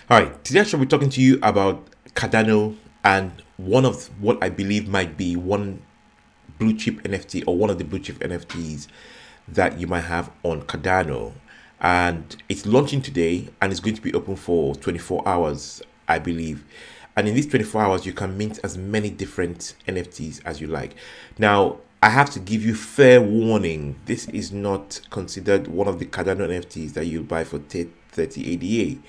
All right, today I shall be talking to you about Cardano and one of what I believe might be one blue chip NFT or one of the blue chip NFTs that you might have on Cardano. And it's launching today and it's going to be open for 24 hours, I believe. And in these 24 hours, you can mint as many different NFTs as you like. Now, I have to give you fair warning. This is not considered one of the Cardano NFTs that you'll buy for 30 ADA.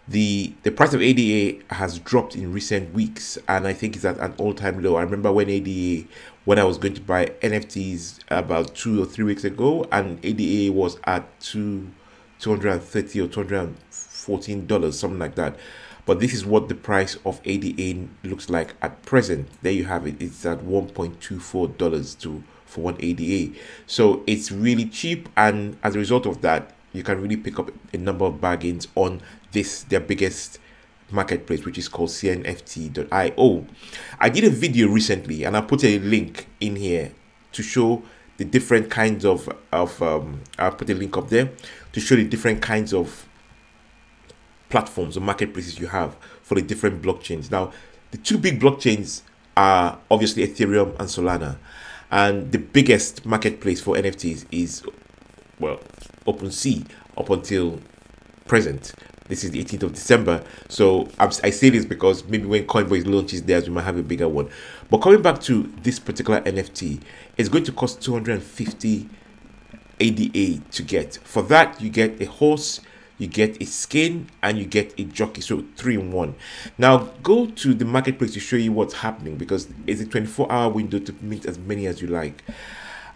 The price of ADA has dropped in recent weeks, and I think it's at an all-time low. I remember when I was going to buy NFTs about 2 or 3 weeks ago, and ADA was at $230 or $214, something like that. But this is what the price of ADA looks like at present. There you have it. It's at $1.24 for one ADA. So it's really cheap, and as a result of that, you can really pick up a number of bargains on their biggest marketplace, which is called cnft.io. I did a video recently and I put a link in here to show the different kinds of I'll put a link up there to show the different kinds of platforms or marketplaces you have for the different blockchains. Now, the two big blockchains are obviously Ethereum and Solana, and the biggest marketplace for NFTs is, well, OpenSea up until present. This is the 18th of December. So I say this because maybe when Coinbase launches theirs, we might have a bigger one. But coming back to this particular NFT, it's going to cost 250 ADA to get. For that, you get a horse, you get a skin, and you get a jockey. So 3 in 1. Now, go to the marketplace to show you what's happening, because it's a 24-hour window to mint as many as you like.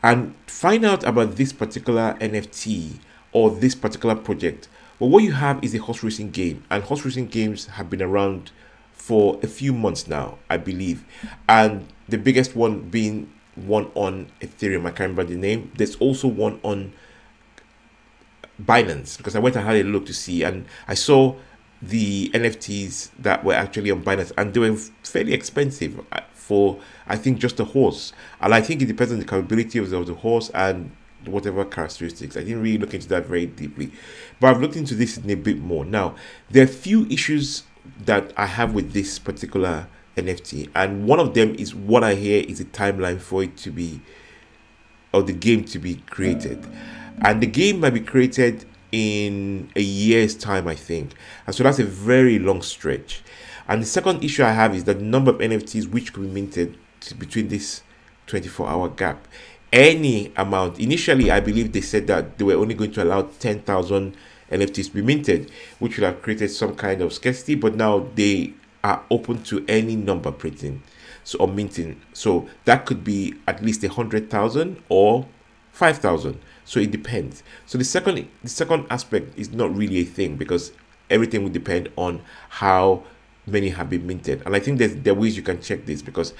And find out about this particular NFT or this particular project. But what you have is a horse racing game, and horse racing games have been around for a few months now, I believe. And the biggest one being one on Ethereum. I can't remember the name. There's also one on Binance, because I went and had a look to see, and I saw the NFTs that were actually on Binance, and they were fairly expensive for, I think, just a horse. And I think it depends on the capability of the horse and whatever characteristics. I didn't really look into that very deeply, but I've looked into this in a bit more. Now, there are a few issues that I have with this particular NFT, and one of them is what I hear is a timeline for it to be, or the game to be created. And the game might be created in a year's time, I think. And so that's a very long stretch. And the second issue I have is that the number of NFTs which could be minted between this 24-hour gap. Any amount. Initially, I believe they said that they were only going to allow 10,000 NFTs to be minted, which would have created some kind of scarcity. But now they are open to any number printing, so or minting. So that could be at least 100,000 or 5,000. So it depends. So the second aspect is not really a thing, because everything will depend on how many have been minted. And I think there are ways you can check this, because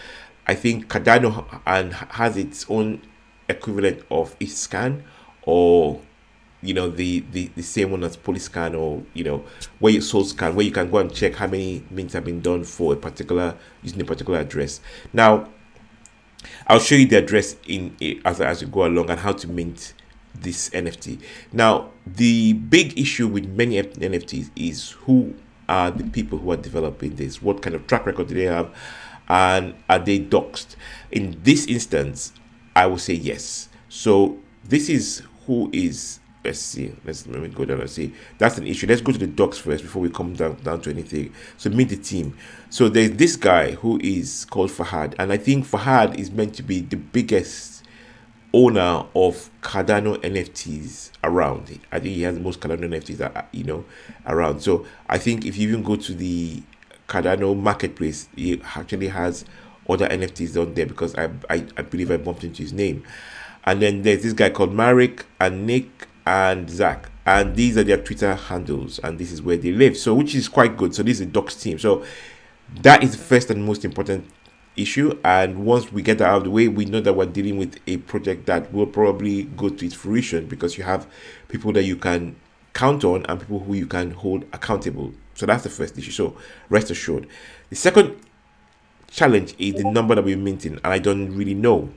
I think Cardano has its own equivalent of each scan, or the same one as Polyscan, or where you soul scan, where you can go and check how many mints have been done for a particular, using a particular address. Now, I'll show you the address as you go along, and how to mint this NFT. Now, the big issue with many NFTs is who are the people who are developing this, what kind of track record do they have, and are they doxed? In this instance, I will say yes. So this is who is, let's see, let me go down and see. That's an issue. Let's go to the docs first before we come down to anything. So meet the team. So there's this guy who is called Fahad, and I think Fahad is meant to be the biggest owner of Cardano NFTs around. I think he has the most Cardano NFTs around. So I think if you even go to the Cardano marketplace, he actually has other NFTs on there, because I believe I bumped into his name. And then there's this guy called Marek and Nick and Zach, and these are their Twitter handles, and this is where they live, so which is quite good. So this is a docs team. So that is the first and most important issue, and once we get that out of the way, we know that we're dealing with a project that will probably go to its fruition, because you have people that you can count on and people who you can hold accountable. So that's the first issue, so rest assured. The second challenge is the number that we're minting, and I don't really know.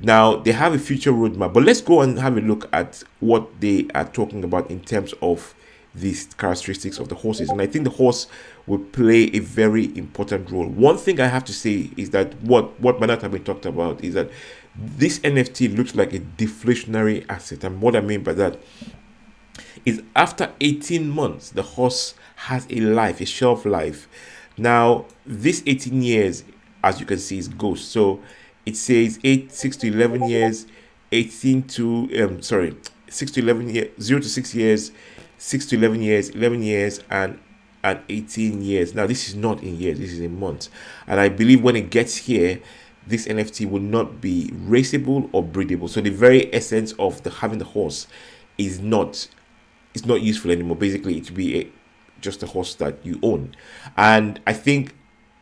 Now, they have a future roadmap, but let's go and have a look at what they are talking about in terms of these characteristics of the horses. And I think the horse will play a very important role. One thing I have to say is that what Manat have been talked about is that this NFT looks like a deflationary asset. And what I mean by that is after 18 months, the horse has a life, a shelf life. Now, this 18 years, as you can see, is ghost. So it says 6 to 11 years, 6 to 11 years, 0 to 6 years, 6 to 11 years, 11 years, and 18 years. Now, this is not in years, this is in months. And I believe when it gets here, this NFT will not be raceable or breedable. So the very essence of having the horse is not useful anymore. Basically, it will be just a horse that you own. And I think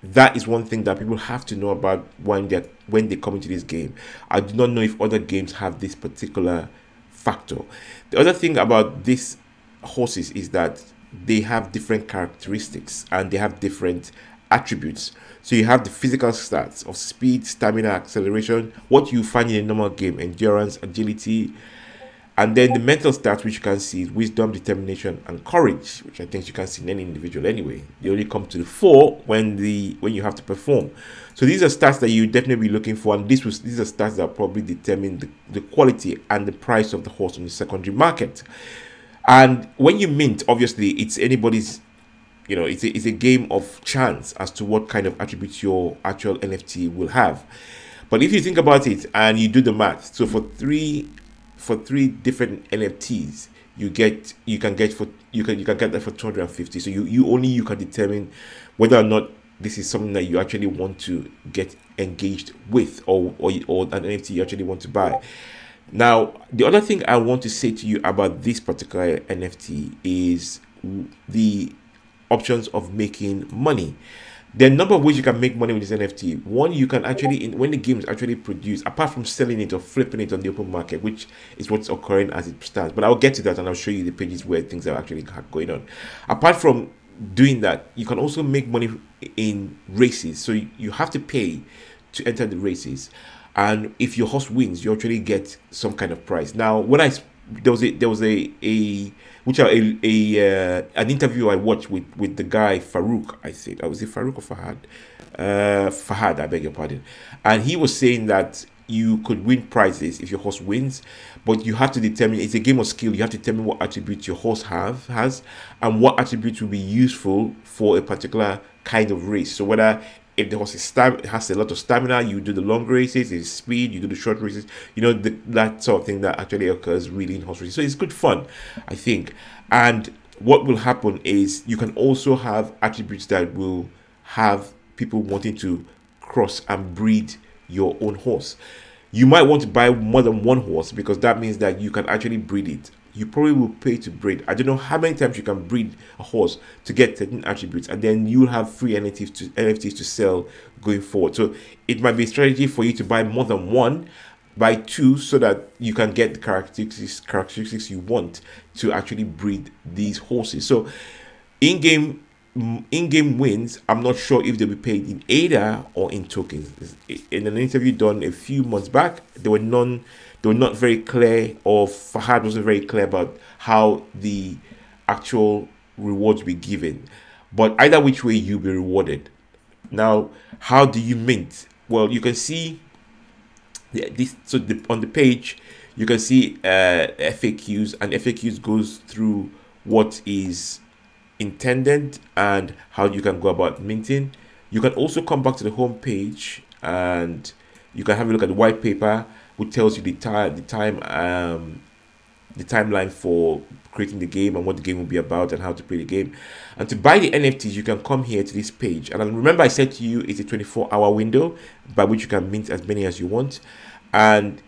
that is one thing that people have to know about when they come into this game. I do not know if other games have this particular factor. The other thing about these horses is that they have different characteristics and they have different attributes. So you have the physical stats of speed, stamina, acceleration, what you find in a normal game, endurance, agility, and then the mental stats, which you can see, is wisdom, determination, and courage, which I think you can see in any individual anyway. They only come to the fore when you have to perform. So these are stats that you definitely be looking for, and these are stats that probably determine the quality and the price of the horse on the secondary market. And when you mint, obviously, it's anybody's, it's a game of chance as to what kind of attributes your actual NFT will have. But if you think about it and you do the math, so for three different NFTs, you can get that for 250. So you can determine whether or not this is something that you actually want to get engaged with, or an NFT you actually want to buy. Now, the other thing I want to say to you about this particular NFT is the options of making money. There are a number of ways you can make money with this NFT. One, you can actually, when the game is actually produced, apart from selling it or flipping it on the open market, which is what's occurring as it stands. But I'll get to that and I'll show you the pages where things are actually going on. Apart from doing that, you can also make money in races. So you have to pay to enter the races. And if your horse wins, you actually get some kind of prize. Now, when there was an interview I watched with the guy Farouk, I think. Was it Farouk or Fahad? Fahad, I beg your pardon. And he was saying that you could win prizes if your horse wins, but you have to determine, it's a game of skill. You have to determine what attributes your horse has and what attributes will be useful for a particular kind of race. So whether if the horse has a lot of stamina, you do the long races. If it's speed, you do the short races. That sort of thing that actually occurs really in horse races. So it's good fun, I think. And what will happen is you can also have attributes that will have people wanting to cross and breed your own horse. You might want to buy more than one horse because that means that you can actually breed it. You probably will pay to breed. I don't know how many times you can breed a horse to get certain attributes, and then you'll have free NFTs to sell going forward. So it might be a strategy for you to buy more than one, buy two, so that you can get the characteristics you want to actually breed these horses. So in-game wins, I'm not sure if they'll be paid in ADA or in tokens. In an interview done a few months back, they were not very clear, or Fahad wasn't very clear about how the actual rewards be given. But either which way, you'll be rewarded. Now, how do you mint? Well, you can see on the page, you can see FAQs, and FAQs goes through what is intended and how you can go about minting. You can also come back to the home page and you can have a look at the white paper, which tells you the timeline for creating the game and what the game will be about and how to play the game. And to buy the NFTs, you can come here to this page. And remember, I said to you, it's a 24-hour window by which you can mint as many as you want. And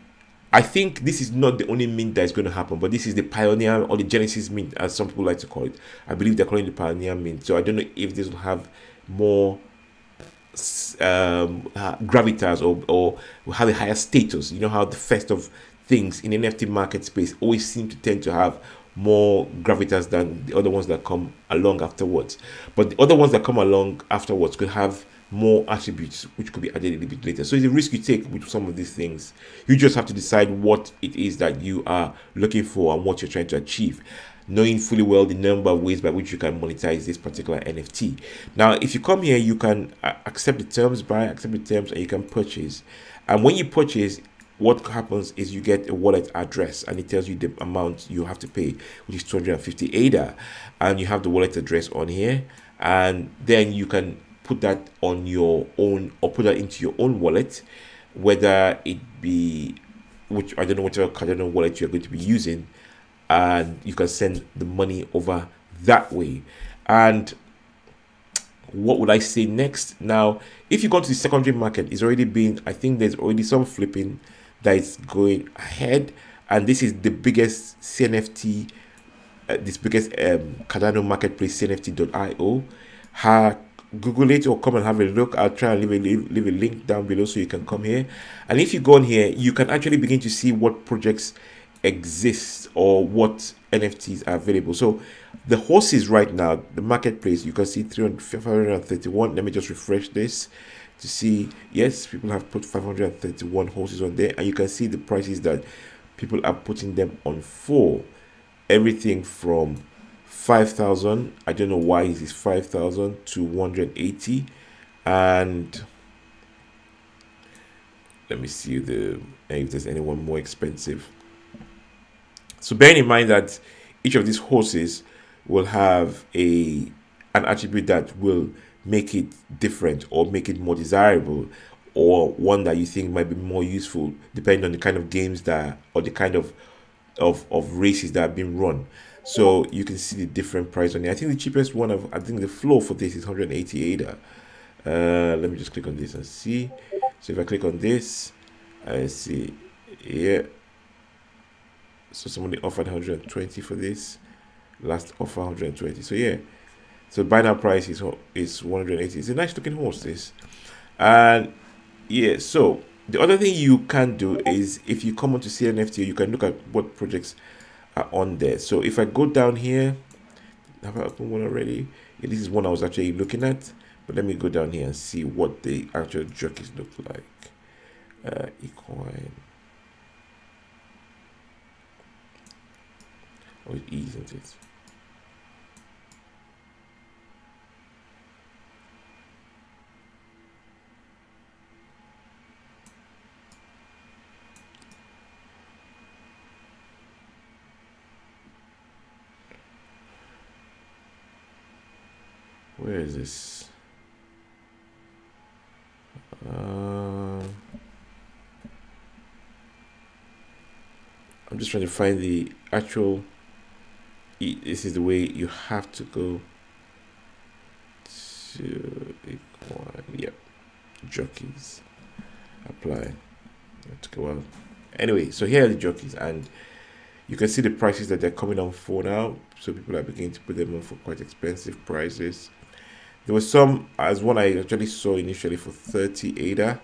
I think this is not the only mint that is going to happen, but this is the Pioneer or the Genesis mint, as some people like to call it. I believe they're calling it the Pioneer mint. So I don't know if this will have more gravitas or have a higher status. You know how the first of things in NFT market space always seem to tend to have more gravitas than the other ones that come along afterwards. But the other ones that come along afterwards could have more attributes which could be added a little bit later. So it's a risk you take with some of these things. You just have to decide what it is that you are looking for and what you're trying to achieve. knowing fully well the number of ways by which you can monetize this particular NFT. Now, if you come here, you can accept the terms, accept the terms, and you can purchase. And when you purchase, what happens is you get a wallet address, and it tells you the amount you have to pay, which is 250 ADA, and you have the wallet address on here, and then you can put that on your own, or put that into your own wallet, whether it be, which I don't know, whatever Cardano wallet you're going to be using, and you can send the money over that way. And what would I say next? Now, if you go to the secondary market, it's already been, I think there's already some flipping that is going ahead, and this is the biggest CNFT, this biggest Cardano marketplace, cnft.io. Google it or come and have a look. I'll try and leave a link down below so you can come here. And if you go on here, you can actually begin to see what projects exist or what NFTs are available. So the horses right now, the marketplace, you can see 531. Let me just refresh this to see. Yes, people have put 531 horses on there, and you can see the prices that people are putting them on for. Everything from 5,000, I don't know why it is 5,000 to 180, and let me see if there's anyone more expensive. So bearing in mind that each of these horses will have an attribute that will make it different or make it more desirable, or one that you think might be more useful depending on the kind of games that, or the kind of races that have been run. So you can see the different price on it. I think the cheapest one, I think the floor for this is 180 ADA. Let me just click on this and see. So if I click on this, I see, yeah. So somebody offered 120 for this. Last offer 120. So yeah. So buy now price is 180. It's a nice looking horse, this. And yeah, so the other thing you can do is, if you come onto CNFT, you can look at what projects are on there. So if I go down here, have I opened one already? Yeah, this is one I was actually looking at, but let me go down here and see what the actual jockeys look like. Equine. Oh, it isn't it? Where is this? I'm just trying to find the actual. This is the way you have to go to Equine. Yep, jockeys. Apply. It took a while. Anyway, so here are the jockeys, and you can see the prices that they're coming on for now. So people are beginning to put them on for quite expensive prices. There was some, as one I actually saw initially, for 30 ADA,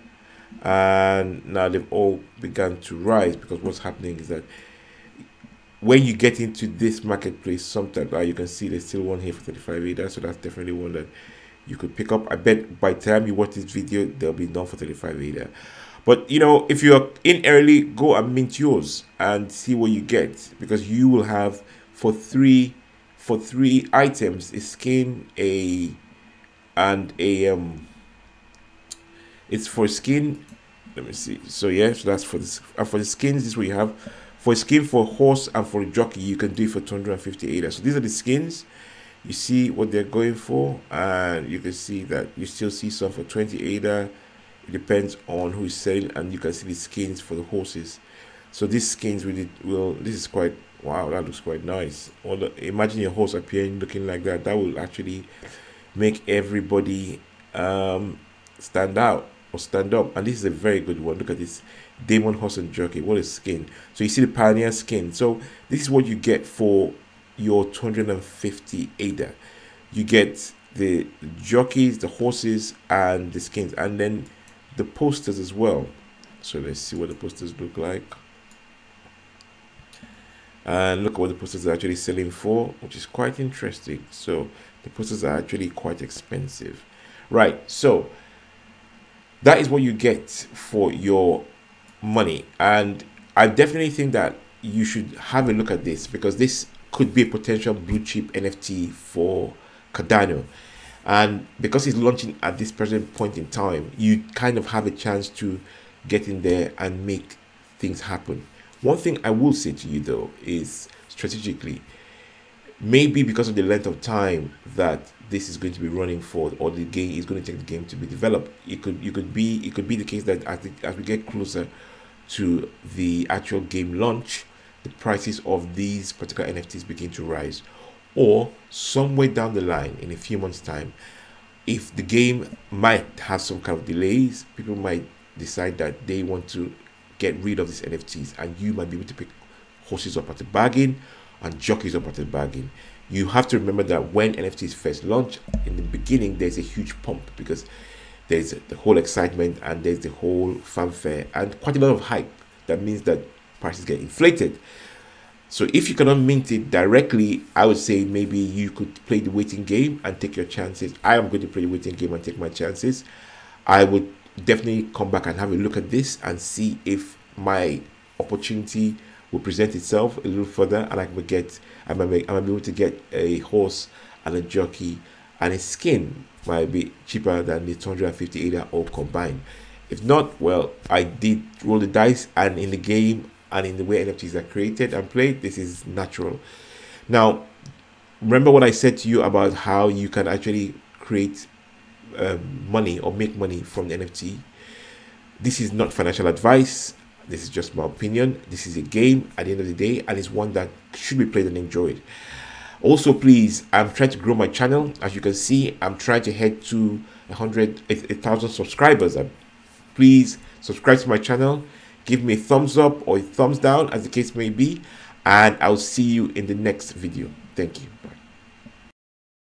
and now they've all begun to rise, because what's happening is that when you get into this marketplace, sometimes you can see there's still one here for 35 ADA, so that's definitely one that you could pick up. I bet by the time you watch this video, they'll be done for 35 ADA. But you know, if you're in early, go and mint yours and see what you get, because you will have for three items, a skin, it's for skin. Let me see. So yeah, so that's for this. And for the skins, this is what you have. For skin, for horse, and for a jockey, you can do it for 250 ADA. So these are the skins. You see what they're going for, and you can see that you still see some for 20 ADA. It depends on who is selling, and you can see the skins for the horses. So these skins this is quite, wow, that looks quite nice. Imagine your horse appearing looking like that. That will actually make everybody stand out or stand up. And this is a very good one. Look at this Demon Horse and Jockey. What a skin. So you see the Pioneer skin. So this is what you get for your 250 ADA. You get the jockeys, the horses, and the skins, and then the posters as well. So let's see what the posters look like. And look at what the posters are actually selling for, which is quite interesting. So the posters are actually quite expensive. Right, so that is what you get for your money. And I definitely think that you should have a look at this, because this could be a potential blue chip NFT for Cardano. And because it's launching at this present point in time, you kind of have a chance to get in there and make things happen. One thing I will say to you though is strategically, maybe because of the length of time that this is going to be running for, or the game is going to take the game to be developed, it could be the case that as we get closer to the actual game launch, the prices of these particular NFTs begin to rise, or somewhere down the line in a few months time, if the game might have some kind of delays, people might decide that they want to get rid of these NFTs, and you might be able to pick horses up at a bargain and jockeys up at a bargain. You have to remember that when NFTs first launch, in the beginning, there's a huge pump because there's the whole excitement and there's the whole fanfare and quite a lot of hype. That means that prices get inflated. So if you cannot mint it directly, I would say maybe you could play the waiting game and take your chances. I am going to play the waiting game and take my chances. I would definitely come back and have a look at this and see if my opportunity will present itself a little further, and I might be able to get a horse and a jockey and a skin might be cheaper than the 250 ADA all combined. If not, well, I did roll the dice, and in the game and in the way NFTs are created and played, this is natural. Now, remember what I said to you about how you can actually create money or make money from the NFT. This is not financial advice. This is just my opinion. This is a game at the end of the day, and it's one that should be played and enjoyed. Also, please, I'm trying to grow my channel. As you can see, I'm trying to head to 1,000 subscribers. Please subscribe to my channel, give me a thumbs up or a thumbs down, as the case may be, and I'll see you in the next video. Thank you. Bye.